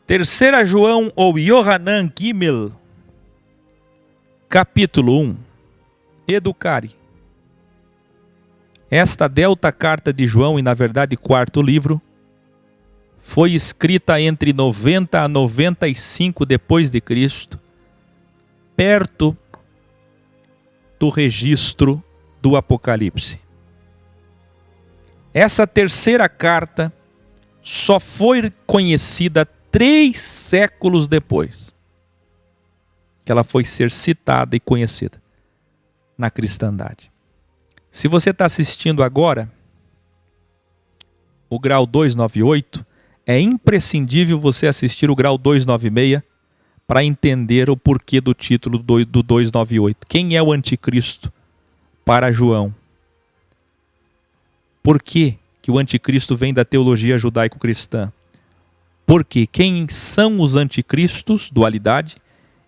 Terceira João ou Yohanan Gimel, capítulo 1. Educare. Esta delta carta de João, e na verdade quarto livro, foi escrita entre 90 a 95 depois de Cristo, perto do registro do Apocalipse. Essa terceira carta só foi conhecida 3 séculos depois que ela foi ser citada e conhecida na cristandade. Se você está assistindo agora o grau 298, é imprescindível você assistir o grau 296 para entender o porquê do título do 298. Quem é o anticristo para João? Por que o anticristo vem da teologia judaico-cristã? Porque quem são os anticristos, dualidade,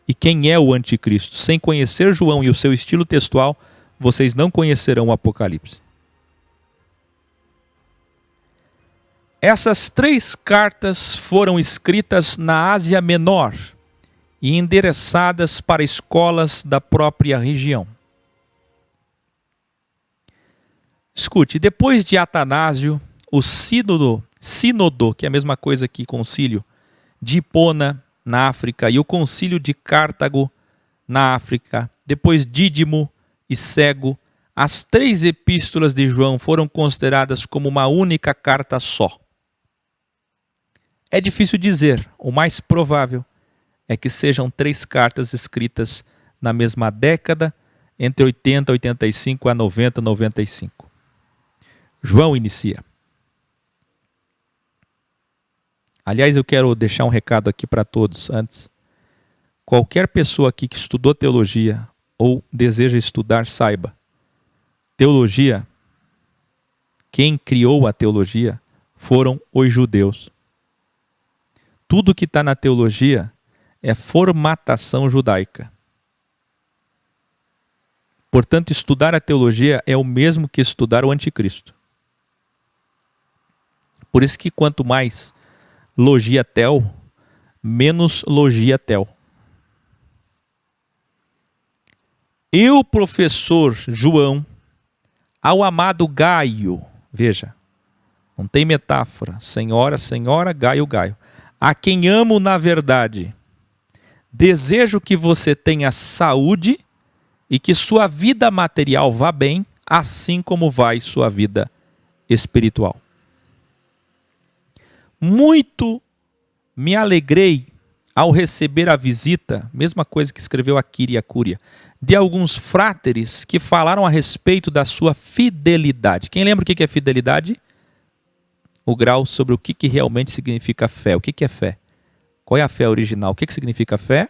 e quem é o anticristo? Sem conhecer João e o seu estilo textual, vocês não conhecerão o Apocalipse. Essas 3 cartas foram escritas na Ásia Menor e endereçadas para escolas da própria região. Escute, depois de Atanásio, o sínodo, que é a mesma coisa que concílio, de Hipona, na África, e o concílio de Cartago, na África, depois Dídimo e Cego, as 3 epístolas de João foram consideradas como uma única carta só. É difícil dizer, o mais provável é que sejam 3 cartas escritas na mesma década, entre 80, 85 a 90, 95. João inicia. Aliás, eu quero deixar um recado aqui para todos antes. Qualquer pessoa aqui que estudou teologia ou deseja estudar, saiba. Teologia, quem criou a teologia foram os judeus. Tudo que está na teologia é formatação judaica. Portanto, estudar a teologia é o mesmo que estudar o anticristo. Por isso que quanto mais logia tel, menos logia tel. Eu, professor João, ao amado Gaio, veja, não tem metáfora, senhora, Gaio, a quem amo na verdade, desejo que você tenha saúde e que sua vida material vá bem, assim como vai sua vida espiritual. Muito me alegrei ao receber a visita, mesma coisa que escreveu Aquila e a Cúria, de alguns fráteres que falaram a respeito da sua fidelidade. Quem lembra o que é fidelidade? O grau sobre o que realmente significa fé. O que é fé? Qual é a fé original? O que significa fé?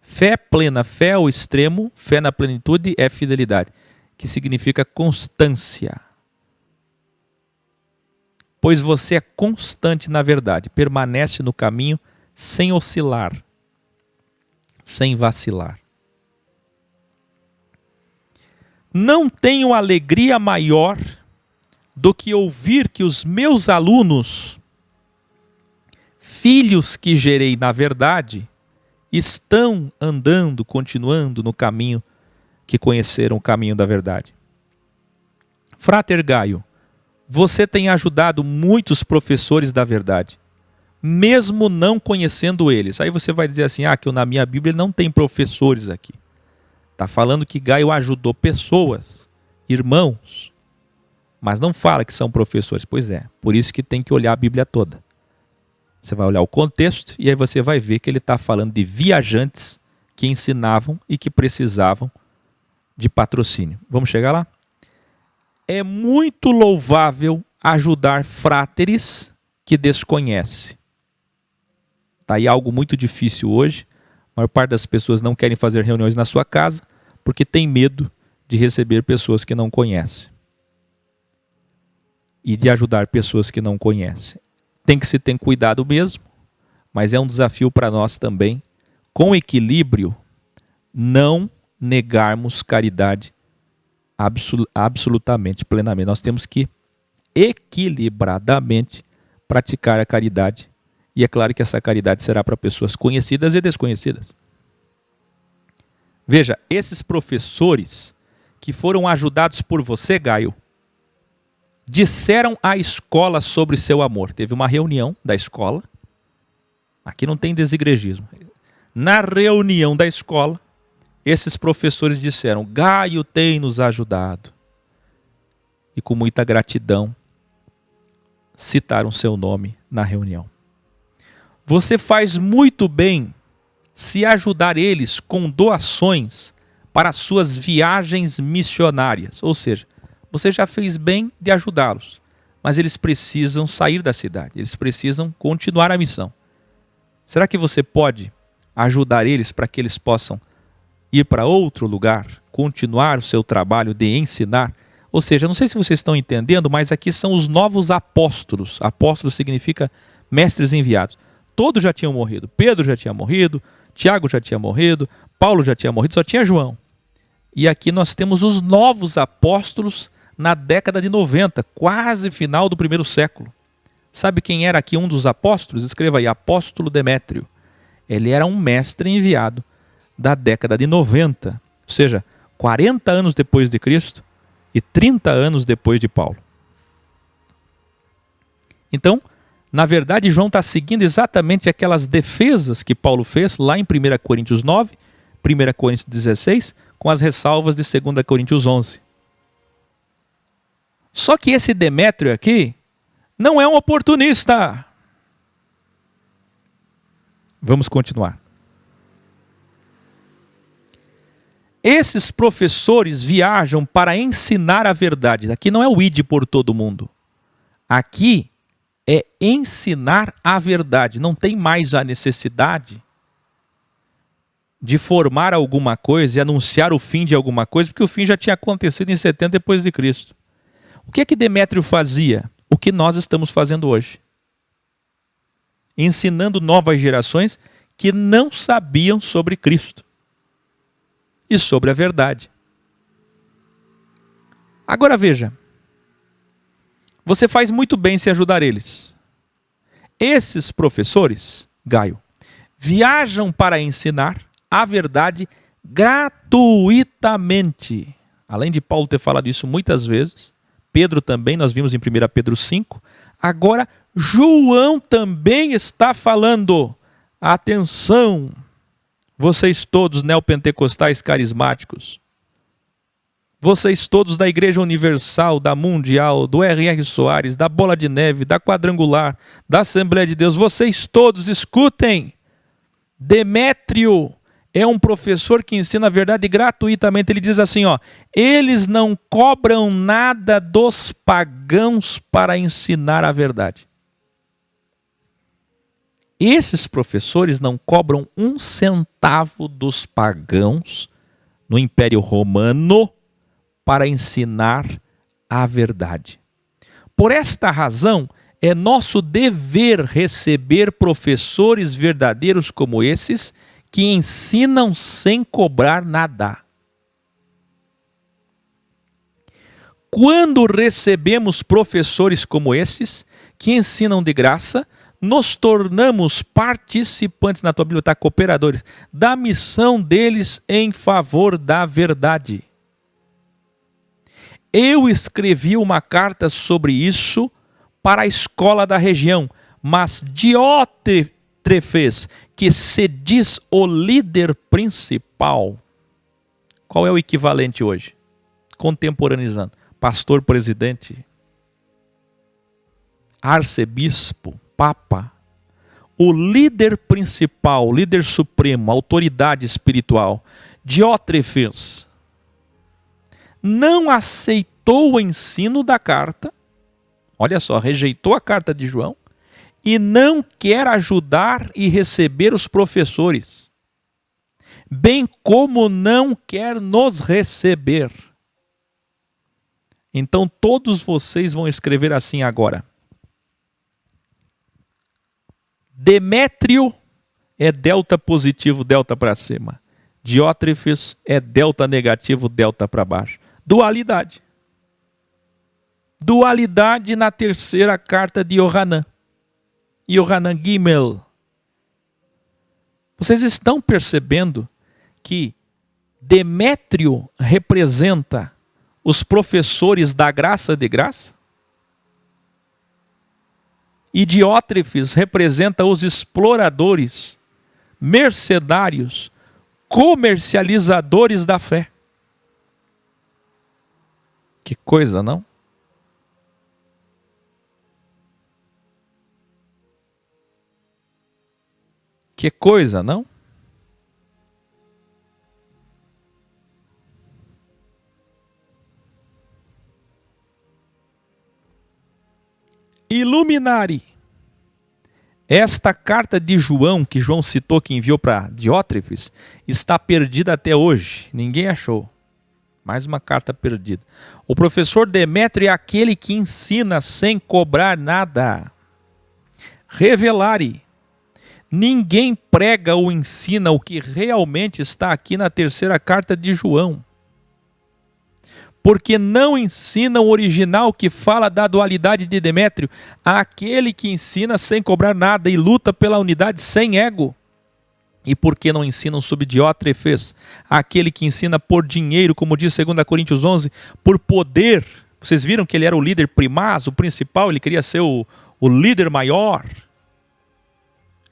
Fé plena, fé ao extremo, fé na plenitude é fidelidade, que significa constância. Pois você é constante na verdade, permanece no caminho sem oscilar, sem vacilar. Não tenho alegria maior do que ouvir que os meus alunos, filhos que gerei na verdade, estão andando, continuando no caminho que conheceram o caminho da verdade. Frater Gaio, você tem ajudado muitos professores da verdade, mesmo não conhecendo eles. Aí você vai dizer assim, que na minha Bíblia não tem professores aqui. Está falando que Gaio ajudou pessoas, irmãos, mas não fala que são professores. Pois é, por isso que tem que olhar a Bíblia toda. Você vai olhar o contexto e aí você vai ver que ele está falando de viajantes que ensinavam e que precisavam de patrocínio. Vamos chegar lá? É muito louvável ajudar fráteres que desconhece. Está aí algo muito difícil hoje. A maior parte das pessoas não querem fazer reuniões na sua casa porque tem medo de receber pessoas que não conhecem. E de ajudar pessoas que não conhecem. Tem que se ter cuidado mesmo, mas é um desafio para nós também, com equilíbrio, não negarmos caridade absolutamente, plenamente. Nós temos que equilibradamente praticar a caridade E é claro que essa caridade será para pessoas conhecidas e desconhecidas. Veja, esses professores que foram ajudados por você, Gaio, disseram à escola sobre seu amor. Teve uma reunião da escola. Aqui não tem desigregismo. Na reunião da escola, esses professores disseram: Gaio tem nos ajudado. E com muita gratidão, citaram seu nome na reunião. Você faz muito bem se ajudar eles com doações para suas viagens missionárias. Ou seja, você já fez bem de ajudá-los, mas eles precisam sair da cidade, eles precisam continuar a missão. Será que você pode ajudar eles para que eles possam ir para outro lugar, continuar o seu trabalho de ensinar? Ou seja, não sei se vocês estão entendendo, mas aqui são os novos apóstolos. Apóstolo significa mestres enviados. Todos já tinham morrido. Pedro já tinha morrido, Tiago já tinha morrido, Paulo já tinha morrido, só tinha João. E aqui nós temos os novos apóstolos na década de 90, quase final do primeiro século. Sabe quem era aqui um dos apóstolos? Escreva aí, apóstolo Demétrio. Ele era um mestre enviado da década de 90, ou seja, 40 anos depois de Cristo e 30 anos depois de Paulo. Então, na verdade, João está seguindo exatamente aquelas defesas que Paulo fez lá em 1 Coríntios 9, 1 Coríntios 16, com as ressalvas de 2 Coríntios 11. Só que esse Demétrio aqui não é um oportunista. Vamos continuar. Esses professores viajam para ensinar a verdade. Aqui não é o ide por todo mundo. Aqui é ensinar a verdade. Não tem mais a necessidade de formar alguma coisa e anunciar o fim de alguma coisa, porque o fim já tinha acontecido em 70 depois de Cristo. O que é que Demétrio fazia? O que nós estamos fazendo hoje. Ensinando novas gerações que não sabiam sobre Cristo e sobre a verdade. Agora veja, você faz muito bem se ajudar eles. Esses professores, Gaio, viajam para ensinar a verdade gratuitamente. Além de Paulo ter falado isso muitas vezes, Pedro também, nós vimos em 1 Pedro 5, agora João também está falando. Atenção, vocês todos neopentecostais carismáticos, vocês todos da Igreja Universal, da Mundial, do R.R. Soares, da Bola de Neve, da Quadrangular, da Assembleia de Deus, vocês todos escutem. Demétrio é um professor que ensina a verdade gratuitamente. Ele diz assim, ó, eles não cobram nada dos pagãos para ensinar a verdade. Esses professores não cobram um centavo dos pagãos no Império Romano para ensinar a verdade. Por esta razão, é nosso dever receber professores verdadeiros como esses, que ensinam sem cobrar nada. Quando recebemos professores como esses, que ensinam de graça, nos tornamos participantes, na tua Bíblia está cooperadores, da missão deles em favor da verdade. Eu escrevi uma carta sobre isso para a escola da região, mas Diótrefes, que se diz o líder principal, qual é o equivalente hoje? Contemporaneizando, pastor presidente, arcebispo, papa, o líder principal, o líder supremo, autoridade espiritual, Diótrefes, não aceitou o ensino da carta, olha só, rejeitou a carta de João, e não quer ajudar e receber os professores, bem como não quer nos receber. Então todos vocês vão escrever assim agora. Demétrio é delta positivo, delta para cima. Diótrefes é delta negativo, delta para baixo. Dualidade. Dualidade na terceira carta de Yohanan. Yohanan Gimel. Vocês estão percebendo que Demétrio representa os professores da graça de graça? E Diótrefes representa os exploradores, mercenários, comercializadores da fé. Que coisa, não? Que coisa, não? Iluminari. Esta carta de João, que João citou, que enviou para Diótrefes, está perdida até hoje. Ninguém achou. Mais uma carta perdida. O professor Demétrio é aquele que ensina sem cobrar nada. Revelare. Ninguém prega ou ensina o que realmente está aqui na terceira carta de João. Porque não ensina o original que fala da dualidade de Demétrio, aquele que ensina sem cobrar nada e luta pela unidade sem ego. E por que não ensinam sobre Diótrefes, aquele que ensina por dinheiro, como diz 2 Coríntios 11, por poder? Vocês viram que ele era o líder primaz, o principal, ele queria ser o líder maior,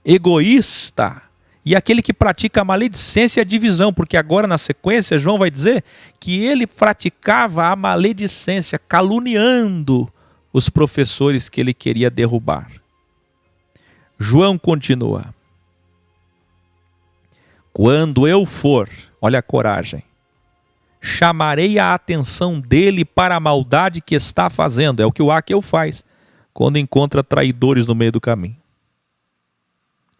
egoísta. E aquele que pratica a maledicência e a divisão, porque agora na sequência João vai dizer que ele praticava a maledicência, caluniando os professores que ele queria derrubar. João continua. Quando eu for, olha a coragem, chamarei a atenção dele para a maldade que está fazendo. É o que o Aqueu faz quando encontra traidores no meio do caminho.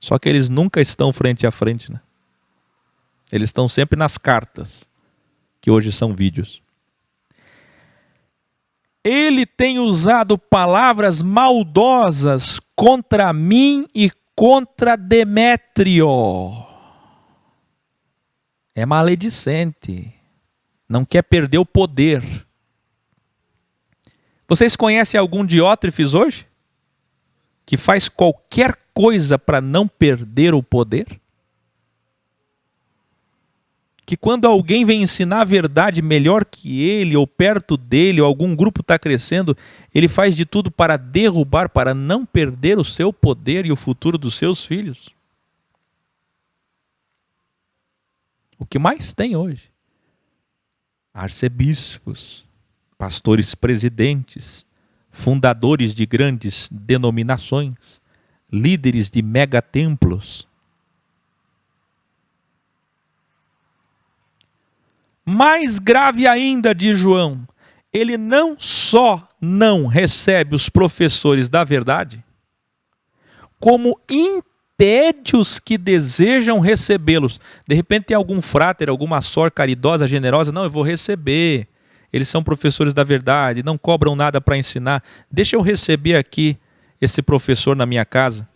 Só que eles nunca estão frente a frente, né? Eles estão sempre nas cartas, que hoje são vídeos. Ele tem usado palavras maldosas contra mim e contra Demétrio. É maledicente. Não quer perder o poder. Vocês conhecem algum Diótrefes hoje? Que faz qualquer coisa para não perder o poder? Que quando alguém vem ensinar a verdade melhor que ele, ou perto dele, ou algum grupo está crescendo, ele faz de tudo para derrubar, para não perder o seu poder e o futuro dos seus filhos. O que mais tem hoje? Arcebispos, pastores presidentes, fundadores de grandes denominações, líderes de megatemplos. Mais grave ainda, diz João, ele não só não recebe os professores da verdade, como impede os que desejam recebê-los. De repente tem algum fráter, alguma sor caridosa, generosa, não, eu vou receber. Eles são professores da verdade, não cobram nada para ensinar. Deixa eu receber aqui esse professor na minha casa.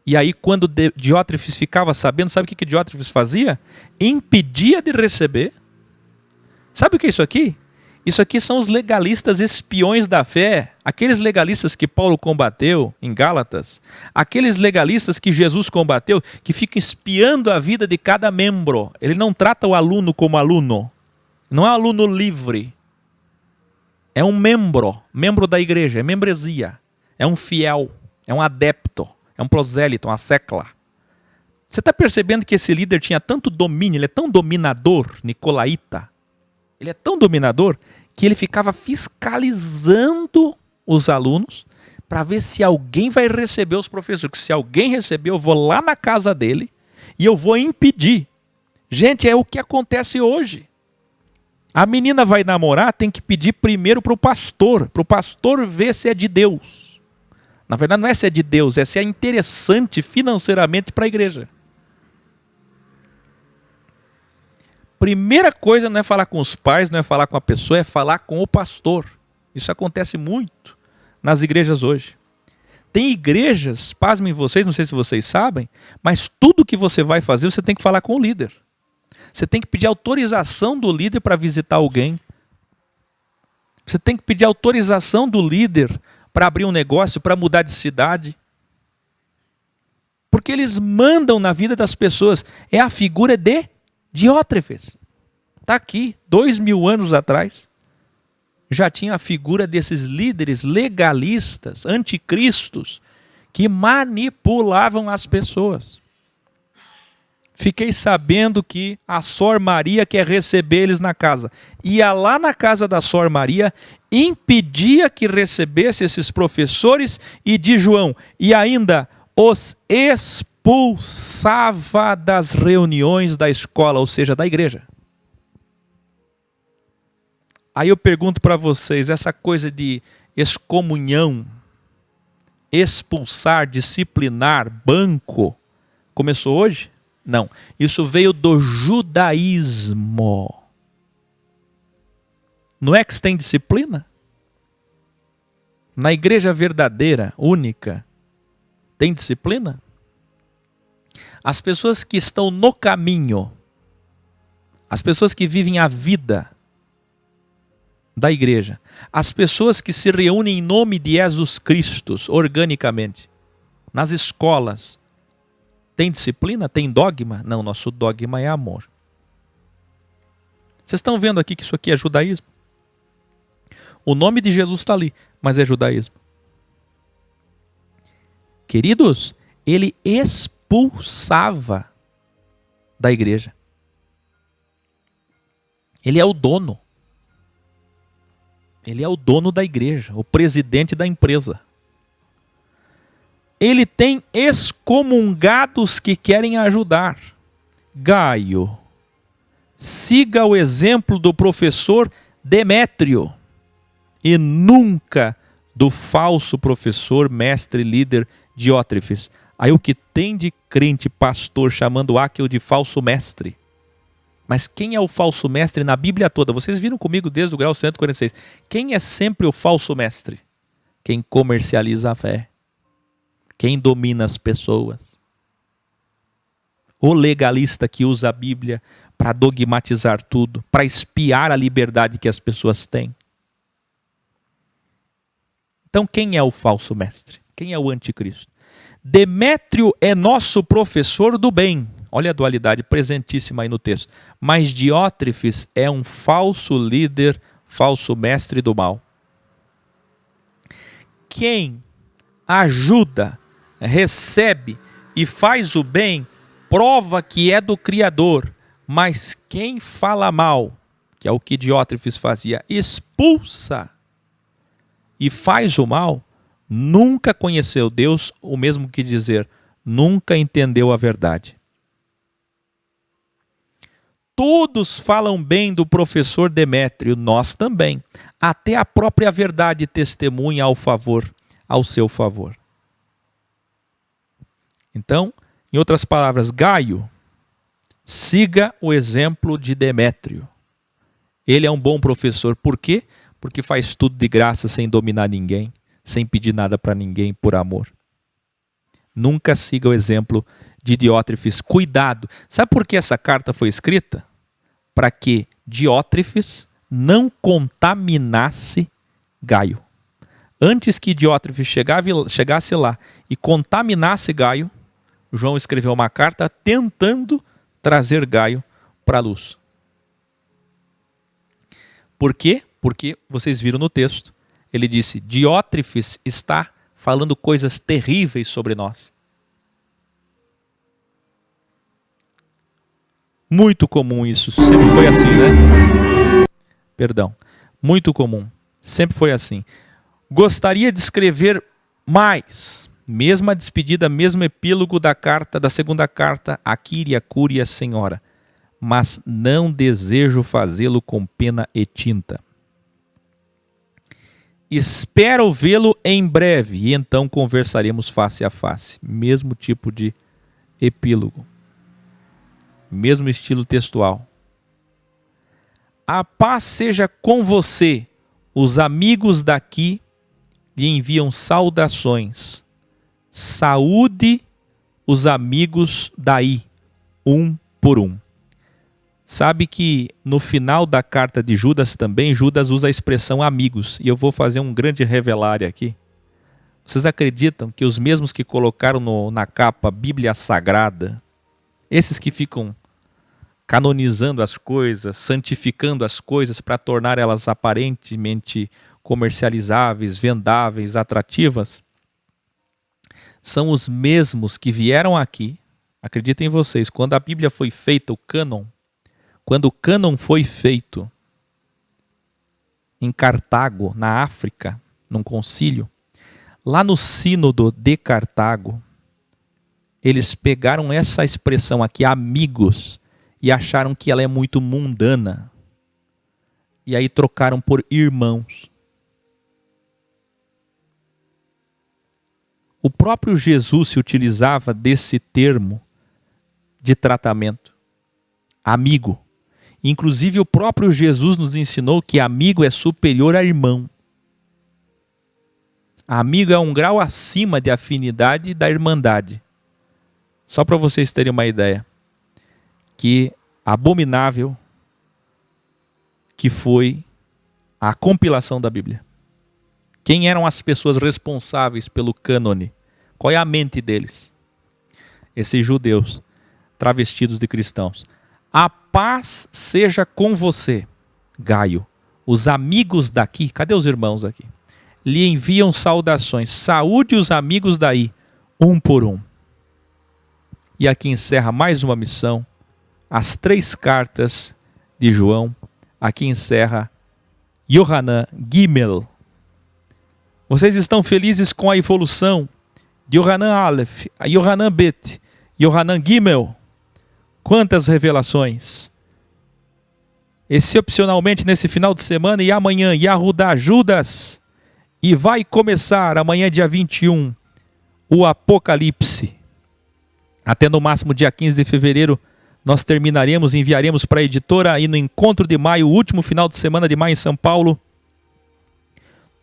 E aí quando Diótrefes ficava sabendo, sabe o que Diótrefes fazia? Impedia de receber. Sabe o que é isso aqui? Isso aqui são os legalistas espiões da fé. Aqueles legalistas que Paulo combateu em Gálatas. Aqueles legalistas que Jesus combateu, que ficam espiando a vida de cada membro. Ele não trata o aluno como aluno. Não é um aluno livre. É um membro da igreja, é membresia, é um fiel, é um adepto, é um prosélito, uma secla. Você está percebendo que esse líder tinha tanto domínio, ele é tão dominador, nicolaíta, ele é tão dominador que ele ficava fiscalizando os alunos para ver se alguém vai receber os professores. Que se alguém receber, eu vou lá na casa dele e eu vou impedir. Gente, é o que acontece hoje. A menina vai namorar, tem que pedir primeiro para o pastor ver se é de Deus. Na verdade não é se é de Deus, é se é interessante financeiramente para a igreja. Primeira coisa não é falar com os pais, não é falar com a pessoa, é falar com o pastor. Isso acontece muito nas igrejas hoje. Tem igrejas, pasmem vocês, não sei se vocês sabem, mas tudo que você vai fazer, você tem que falar com o líder. Você tem que pedir autorização do líder para visitar alguém. Você tem que pedir autorização do líder para abrir um negócio, para mudar de cidade. que eles mandam na vida das pessoas. É a figura de Diótrefes. Está aqui, 2000 anos atrás. Já tinha a figura desses líderes legalistas, anticristos, que manipulavam as pessoas. Fiquei sabendo que a Sor Maria quer receber eles na casa. Ia lá na casa da Sor Maria, impedia que recebesse esses professores e de João. E ainda os expulsava das reuniões da escola, ou seja, da igreja. Aí eu pergunto para vocês, essa coisa de excomunhão, expulsar, disciplinar, banco, começou hoje? Não, isso veio do judaísmo. Não é que se tem disciplina? Na igreja verdadeira, única, tem disciplina? As pessoas que estão no caminho, as pessoas que vivem a vida da igreja, as pessoas que se reúnem em nome de Jesus Cristo, organicamente, nas escolas, tem disciplina? Tem dogma? Não, nosso dogma é amor. Vocês estão vendo aqui que isso aqui é judaísmo? O nome de Jesus está ali, mas é judaísmo. Queridos, ele expulsava da igreja. Ele é o dono. Ele é o dono da igreja, o presidente da empresa. Ele tem excomungados que querem ajudar. Gaio, siga o exemplo do professor Demétrio e nunca do falso professor, mestre, líder Diótrefes. Aí o que tem de crente pastor chamando Áquil de falso mestre? Mas quem é o falso mestre na Bíblia toda? Vocês viram comigo desde o grau 146. Quem é sempre o falso mestre? Quem comercializa a fé. Quem domina as pessoas. O legalista que usa a Bíblia para dogmatizar tudo, para espiar a liberdade que as pessoas têm. Então quem é o falso mestre? Quem é o anticristo? Demétrio é nosso professor do bem. Olha a dualidade presentíssima aí no texto. Mas Diótrefes é um falso líder, falso mestre do mal. Quem ajuda, recebe e faz o bem, prova que é do Criador. Mas quem fala mal, que é o que Diótrefes fazia, expulsa e faz o mal, nunca conheceu Deus, o mesmo que dizer, nunca entendeu a verdade. Todos falam bem do professor Demétrio, nós também. Até a própria verdade testemunha ao seu favor. Então, em outras palavras, Gaio, siga o exemplo de Demétrio. Ele é um bom professor. Por quê? Porque faz tudo de graça, sem dominar ninguém, sem pedir nada para ninguém, por amor. Nunca siga o exemplo de Diótrefes. Cuidado. Sabe por que essa carta foi escrita? Para que Diótrefes não contaminasse Gaio. Antes que Diótrefes chegasse lá e contaminasse Gaio, João escreveu uma carta tentando trazer Gaio para a luz. Por quê? Porque vocês viram no texto, ele disse, Diótrefes está falando coisas terríveis sobre nós. Muito comum isso, sempre foi assim, né? Perdão, muito comum, sempre foi assim. Gostaria de escrever mais, mesma despedida, mesmo epílogo da segunda carta, a Quíria, Cúria, Senhora, mas não desejo fazê-lo com pena e tinta. Espero vê-lo em breve e então conversaremos face a face. Mesmo tipo de epílogo. Mesmo estilo textual. A paz seja com você. Os amigos daqui lhe enviam saudações. Saúde os amigos daí, um por um. Sabe que no final da carta de Judas também, Judas usa a expressão amigos. E eu vou fazer um grande revelário aqui. Vocês acreditam que os mesmos que colocaram na capa Bíblia Sagrada, esses que ficam canonizando as coisas, santificando as coisas para tornar elas aparentemente comercializáveis, vendáveis, atrativas, são os mesmos que vieram aqui, acreditem vocês, quando a Bíblia foi feita, quando o cânon foi feito em Cartago, na África, num concílio, lá no sínodo de Cartago, eles pegaram essa expressão aqui, amigos, e acharam que ela é muito mundana. E aí trocaram por irmãos. O próprio Jesus se utilizava desse termo de tratamento, amigo. Inclusive o próprio Jesus nos ensinou que amigo é superior a irmão. Amigo é um grau acima de afinidade da irmandade. Só para vocês terem uma ideia. Que abominável que foi a compilação da Bíblia. Quem eram as pessoas responsáveis pelo cânone? Qual é a mente deles? Esses judeus travestidos de cristãos. A paz seja com você, Gaio. Os amigos daqui, cadê os irmãos aqui? Lhe enviam saudações. Saúde os amigos daí, um por um. E aqui encerra mais uma missão. As 3 cartas de João. Aqui encerra Yohanan Gimel. Vocês estão felizes com a evolução de Yohanan Aleph, a Yohanan Bet, Yohanan Gimel? Quantas revelações! Excepcionalmente nesse final de semana e amanhã, Yahudá Judas. E vai começar amanhã, dia 21, o Apocalipse. Até no máximo dia 15 de fevereiro, nós terminaremos, enviaremos para a editora aí no encontro de maio, o último final de semana de maio em São Paulo.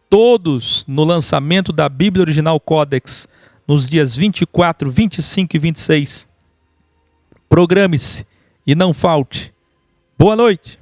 Todos no lançamento da Bíblia Original Codex, nos dias 24, 25 e 26. Programe-se e não falte. Boa noite.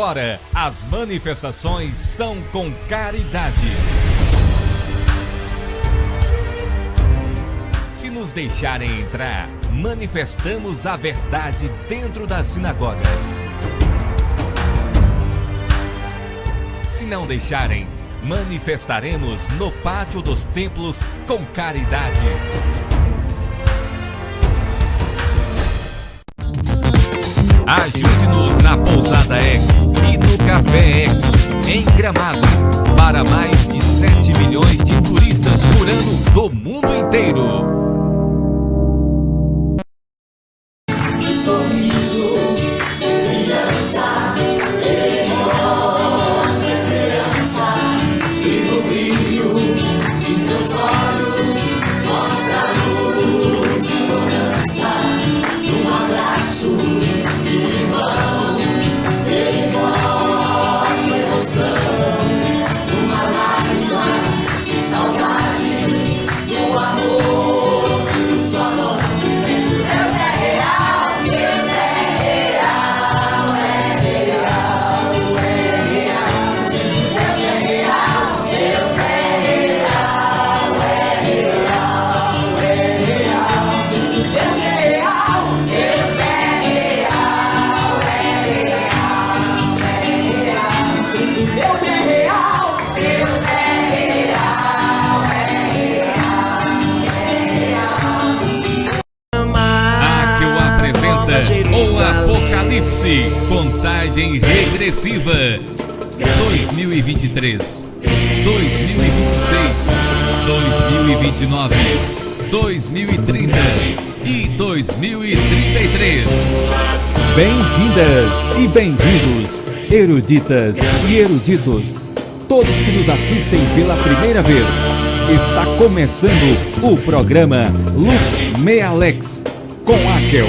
agora, as manifestações são com caridade. Se nos deixarem entrar, manifestamos a verdade dentro das sinagogas. Se não deixarem, manifestaremos no pátio dos templos com caridade. Ajude-nos na Pousada X e no Café X, em Gramado, para mais de 7 milhões de turistas por ano do mundo inteiro. Sorriso, criança, teimosa esperança, e no brilho de seus olhos mostra a luz de bonança, num abraço de irmão, ele mostra emoção, numa lágrima de saudade, do amor, sinto sua mão, dizendo Deus é real. O Apocalipse, contagem regressiva, 2023, 2026, 2029, 2030 e 2033. Bem-vindas e bem-vindos, eruditas e eruditos, todos que nos assistem pela primeira vez. Está começando o programa Lux Mealex com Akel.